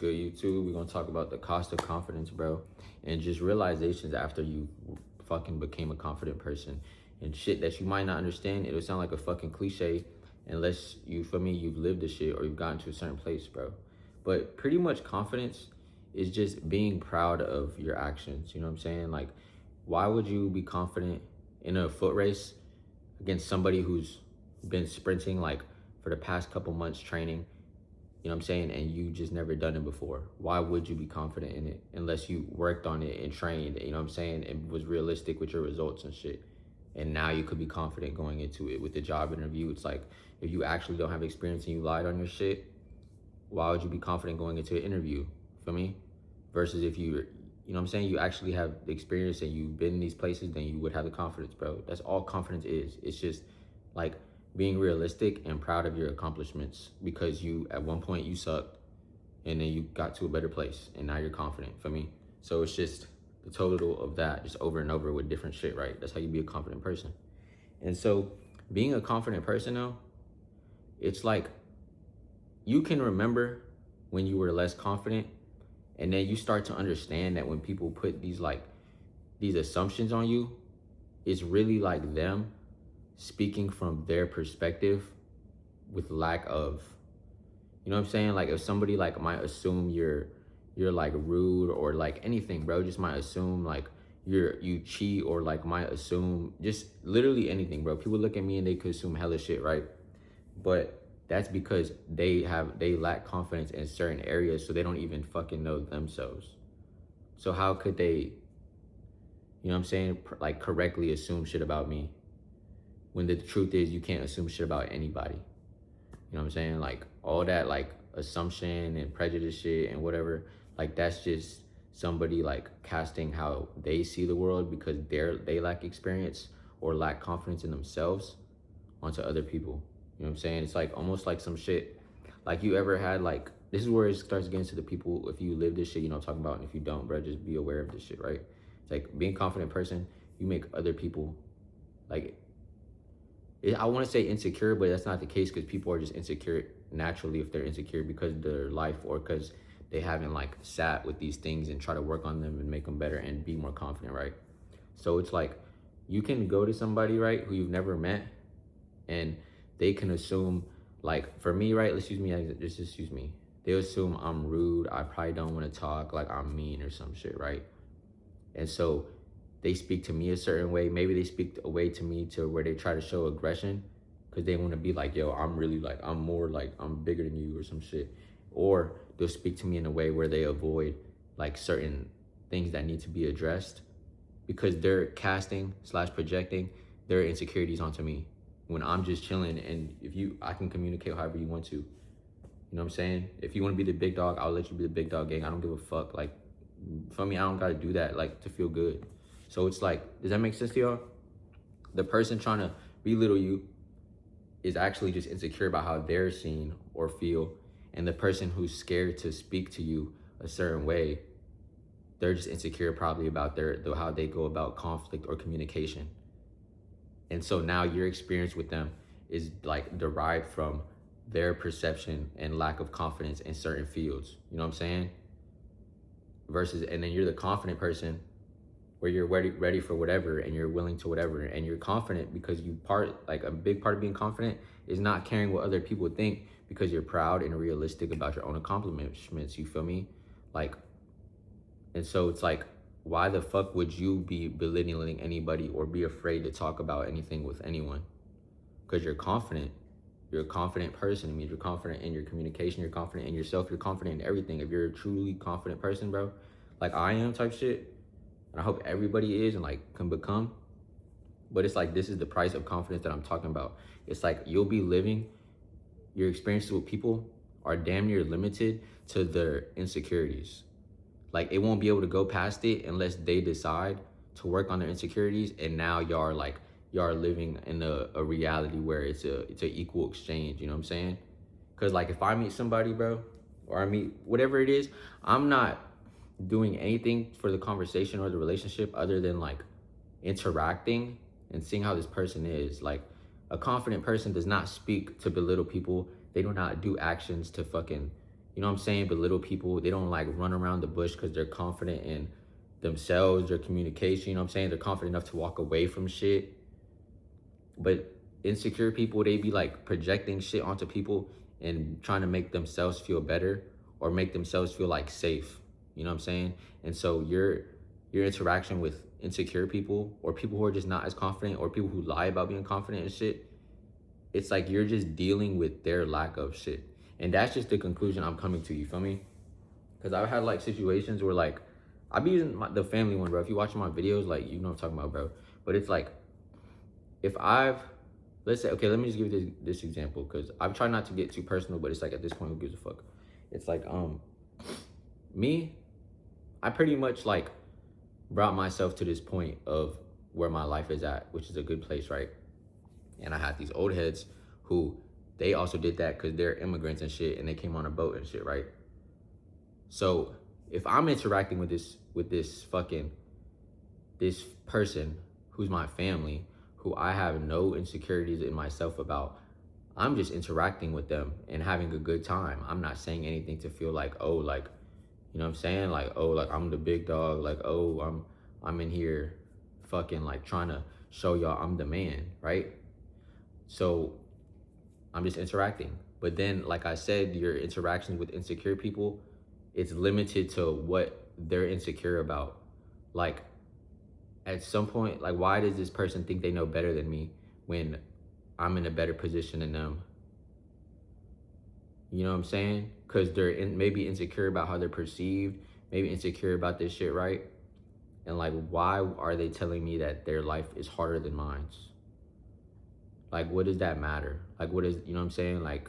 good, YouTube? We're gonna talk about the cost of confidence, bro, and just realizations after you fucking became a confident person and shit that you might not understand. It'll sound like a fucking cliche unless you, for me, you've lived the shit or you've gotten to a certain place, bro. But pretty much confidence is just being proud of your actions. You know what I'm saying? Like, why would you be confident in a foot race against somebody who's been sprinting like for the past couple months training? You know what I'm saying? And you just never done it before. Why would you be confident in it unless you worked on it and trained, you know what I'm saying? And was realistic with your results and shit. And now you could be confident going into it with the job interview. It's like, if you actually don't have experience and you lied on your shit, why would you be confident going into an interview? Feel me? Versus if you know what I'm saying, you actually have the experience and you've been in these places, then you would have the confidence, bro. That's all confidence is. It's just like being realistic and proud of your accomplishments because you, at one point you sucked and then you got to a better place and now you're confident, for me. So it's just the total of that, just over and over with different shit, right? That's how you be a confident person. And so being a confident person though, it's like you can remember when you were less confident, and then you start to understand that when people put these assumptions on you, it's really like them speaking from their perspective with lack of, you know what I'm saying? Like if somebody like might assume you're like rude or like anything, bro, just might assume like you cheat or like might assume just literally anything, bro. People look at me and they could assume hella shit, right? But that's because they lack confidence in certain areas, so they don't even fucking know themselves. So how could they, you know what I'm saying, like correctly assume shit about me when the truth is you can't assume shit about anybody? You know what I'm saying? Like all that like assumption and prejudice shit and whatever, like that's just somebody like casting how they see the world because they lack experience or lack confidence in themselves onto other people. You know what I'm saying? It's like almost like some shit like you ever had, like, this is where it starts getting to the people, if you live this shit, you know what I'm talking about, and if you don't, bro, just be aware of this shit, right? It's like being a confident person, you make other people like, I want to say insecure, but that's not the case because people are just insecure naturally if they're insecure because of their life or because they haven't like sat with these things and try to work on them and make them better and be more confident, right? So it's like you can go to somebody, right, who you've never met, and they can assume, like for me, right, let's use me, just use me. They'll assume I'm rude, I probably don't want to talk, like I'm mean or some shit, right? And so they speak to me a certain way. Maybe they speak a way to me to where they try to show aggression because they want to be like, yo, I'm really like, I'm more like, I'm bigger than you or some shit. Or they'll speak to me in a way where they avoid like certain things that need to be addressed because they're casting / projecting their insecurities onto me when I'm just chilling. And I can communicate however you want to. You know what I'm saying? If you want to be the big dog, I'll let you be the big dog, gang. I don't give a fuck. Like, for me, I don't got to do that, like, to feel good. So it's like, does that make sense to y'all? The person trying to belittle you is actually just insecure about how they're seen or feel. And the person who's scared to speak to you a certain way, they're just insecure probably about how they go about conflict or communication. And so now your experience with them is like derived from their perception and lack of confidence in certain fields. You know what I'm saying? And then you're the confident person where you're ready for whatever and you're willing to whatever and you're confident because a big part of being confident is not caring what other people think because you're proud and realistic about your own accomplishments. You feel me? Like, and so it's like, why the fuck would you be belittling anybody or be afraid to talk about anything with anyone? Because you're confident. You're a confident person. It means you're confident in your communication. You're confident in yourself. You're confident in everything. If you're a truly confident person, bro, like I am type shit, and I hope everybody is and like can become, but it's like, this is the price of confidence that I'm talking about. It's like you'll be living, your experiences with people are damn near limited to their insecurities. Like it won't be able to go past it unless they decide to work on their insecurities. And now y'all are living in a reality where it's an equal exchange. You know what I'm saying? Because like if I meet somebody, bro, or I meet whatever it is, I'm not doing anything for the conversation or the relationship other than like interacting and seeing how this person is. Like a confident person does not speak to belittle people. They do not do actions to fucking, you know what I'm saying, belittle people. They don't like run around the bush because they're confident in themselves, their communication, you know what I'm saying? They're confident enough to walk away from shit. But insecure people, they be like projecting shit onto people and trying to make themselves feel better or make themselves feel like safe. You know what I'm saying? And so your interaction with insecure people or people who are just not as confident or people who lie about being confident and shit, it's like you're just dealing with their lack of shit. And that's just the conclusion I'm coming to, you feel me? Because I've had like situations where like, I be using the family one, bro. If you watch my videos, like, you know what I'm talking about, bro. But it's like, if I've, let's say, okay, let me just give you this example, because I'm trying not to get too personal, but it's like at this point, who gives a fuck? It's like, me, I pretty much like brought myself to this point of where my life is at, which is a good place, right? And I had these old heads who, they also did that because they're immigrants and shit, and they came on a boat and shit, right? So if I'm interacting with this person who's my family, who I have no insecurities in myself about, I'm just interacting with them and having a good time. I'm not saying anything to feel like, oh, like, you know what I'm saying? Like, oh, like I'm the big dog. Like, oh, I'm in here fucking like trying to show y'all I'm the man, right? So I'm just interacting. But then, like I said, your interactions with insecure people, it's limited to what they're insecure about. Like, at some point, like, why does this person think they know better than me when I'm in a better position than them? You know what I'm saying? Because they're maybe insecure about how they're perceived, maybe insecure about this shit, right? And like, why are they telling me that their life is harder than mine's? Like, what does that matter? Like, what is, you know what I'm saying? Like,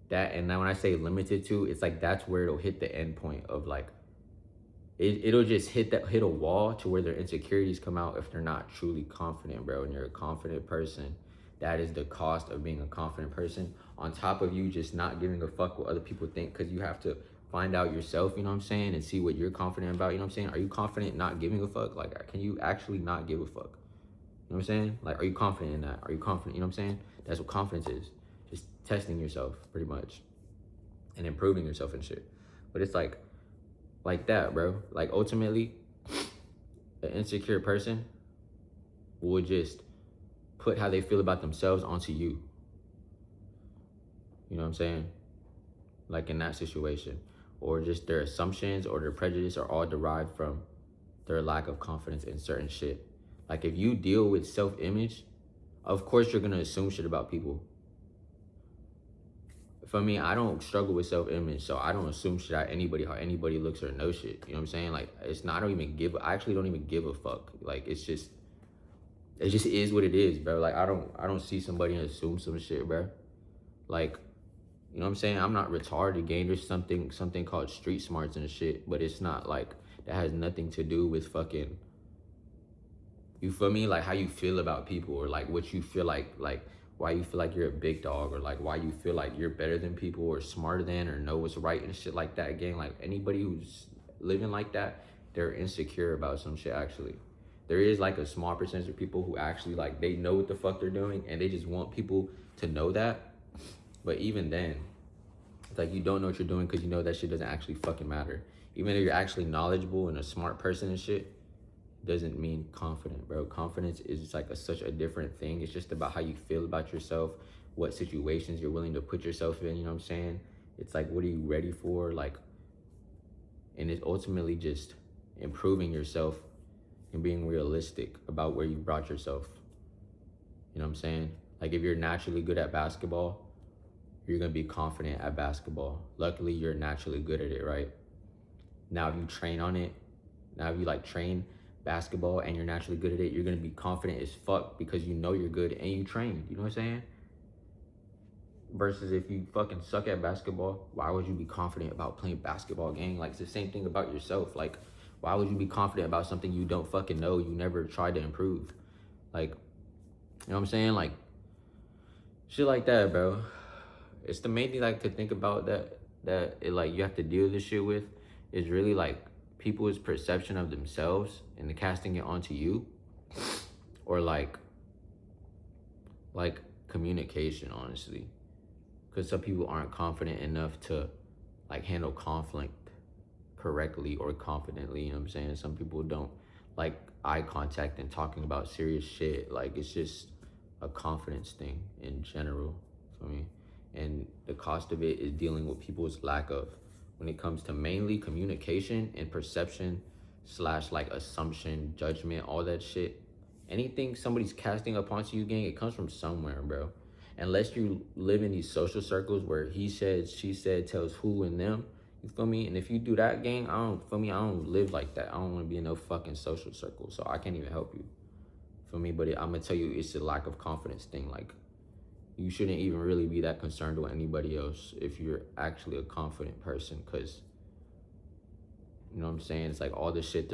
that, and then when I say limited to, it's like that's where it'll hit the end point of like, it'll just hit a wall to where their insecurities come out if they're not truly confident, bro. And you're a confident person. That is the cost of being a confident person. On top of you just not giving a fuck what other people think, because you have to find out yourself, you know what I'm saying, and see what you're confident about, you know what I'm saying? Are you confident not giving a fuck? Like, can you actually not give a fuck? You know what I'm saying? Like, are you confident in that? Are you confident? You know what I'm saying? That's what confidence is. Just testing yourself, pretty much, and improving yourself and shit. But it's like that, bro. Like, ultimately, an insecure person will just put how they feel about themselves onto you. You know what I'm saying? Like, in that situation. Or just their assumptions or their prejudice are all derived from their lack of confidence in certain shit. Like, if you deal with self-image, of course you're gonna assume shit about people. For me, I don't struggle with self-image, so I don't assume shit at anybody, how anybody looks or knows shit. You know what I'm saying? Like, it's not, I actually don't even give a fuck. Like, it just is what it is, bro. Like, I don't see somebody and assume some shit, bro. Like, you know what I'm saying? I'm not retarded, gang. There's something called street smarts and shit, but it's not like, that has nothing to do with fucking, you feel me? Like, how you feel about people, or like what you feel like why you feel like you're a big dog, or like why you feel like you're better than people or smarter than or know what's right and shit like that. Again, like, anybody who's living like that, they're insecure about some shit. Actually, there is like a small percentage of people who actually, like, they know what the fuck they're doing and they just want people to know that. But even then, it's like, you don't know what you're doing because you know that shit doesn't actually fucking matter. Even if you're actually knowledgeable and a smart person and shit, doesn't mean confident, bro. Confidence is like such a different thing. It's just about how you feel about yourself, what situations you're willing to put yourself in, you know what I'm saying? It's like, what are you ready for? Like, and it's ultimately just improving yourself and being realistic about where you brought yourself. You know what I'm saying? Like, if you're naturally good at basketball, you're gonna be confident at basketball. Luckily, you're naturally good at it, right? Now, if you train on it, now if you like train basketball and you're naturally good at it, you're gonna be confident as fuck because you know you're good and you train. You know what I'm saying? Versus if you fucking suck at basketball, why would you be confident about playing basketball, gang? Like, it's the same thing about yourself. Like, why would you be confident about something you don't fucking know, you never tried to improve? Like, you know what I'm saying? Like, shit like that, bro. It's the main thing, like, to think about that it, like, you have to deal with this shit with, is really like people's perception of themselves and the casting it onto you, or like communication, honestly. Because some people aren't confident enough to like handle conflict correctly or confidently, you know what I'm saying? Some people don't like eye contact and talking about serious shit. Like, it's just a confidence thing in general for me. And the cost of it is dealing with people's lack of, when it comes to mainly communication and perception slash like assumption, judgment, all that shit. Anything somebody's casting upon you, gang, it comes from somewhere, bro. Unless you live in these social circles where he said, she said, tells who and them, you feel me? And if you do that, gang, I don't live like that. I don't want to be in no fucking social circle, so I can't even help you. Feel me? But I'm gonna tell you, it's a lack of confidence thing. Like, you shouldn't even really be that concerned with anybody else if you're actually a confident person, because you know what I'm saying? It's like all the shit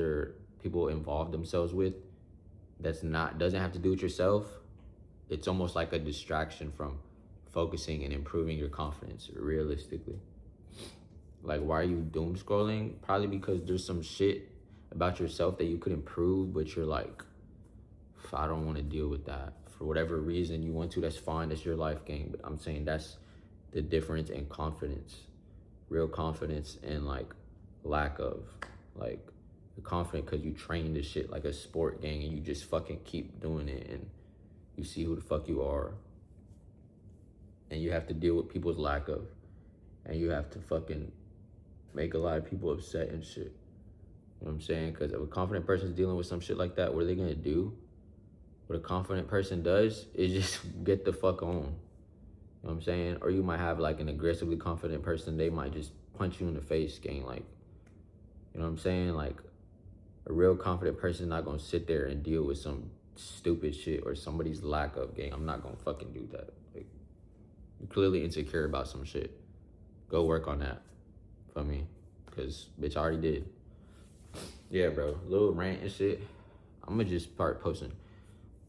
people involve themselves with doesn't have to do with yourself. It's almost like a distraction from focusing and improving your confidence realistically. Like, why are you doom scrolling? Probably because there's some shit about yourself that you could improve, but you're like, I don't want to deal with that. For whatever reason you want to, that's fine, that's your life, gang. But I'm saying that's the difference in confidence. Real confidence and like lack of. Like, you're confident because you train this shit like a sport, gang, and you just fucking keep doing it and you see who the fuck you are. And you have to deal with people's lack of. And you have to fucking make a lot of people upset and shit. You know what I'm saying? Because if a confident person's dealing with some shit like that, what are they gonna do? What a confident person does is just get the fuck on. You know what I'm saying? Or you might have like an aggressively confident person, they might just punch you in the face, gang. Like, you know what I'm saying? Like, a real confident person is not gonna sit there and deal with some stupid shit or somebody's lack of, gang. I'm not gonna fucking do that. Like, you're clearly insecure about some shit. Go work on that for me, because bitch, I already did. Yeah, bro, little rant and shit. I'm gonna just start posting,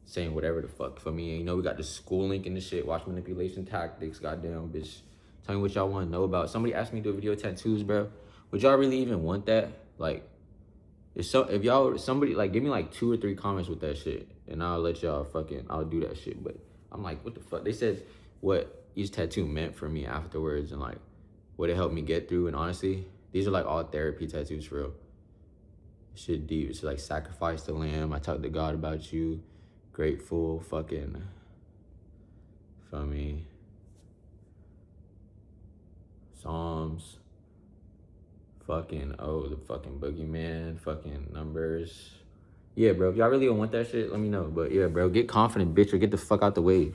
saying whatever the fuck for me. And you know, we got the school link and the shit, watch manipulation tactics, goddamn, bitch. Tell me what y'all want to know about. Somebody asked me to do a video tattoos, bro. Would y'all really even want that? Like, if y'all, somebody, like, give me like 2 or 3 comments with that shit, and I'll let y'all I'll do that shit. But I'm like, what the fuck? They said what each tattoo meant for me afterwards, and like, what it helped me get through. And honestly, these are like all therapy tattoos for real. Shit deep. It's like sacrifice the lamb. I talk to God about you. Grateful, fucking, feel me? Psalms. Fucking, oh, the fucking boogeyman. Fucking numbers. Yeah, bro. If y'all really don't want that shit, let me know. But yeah, bro, get confident, bitch, or get the fuck out the way.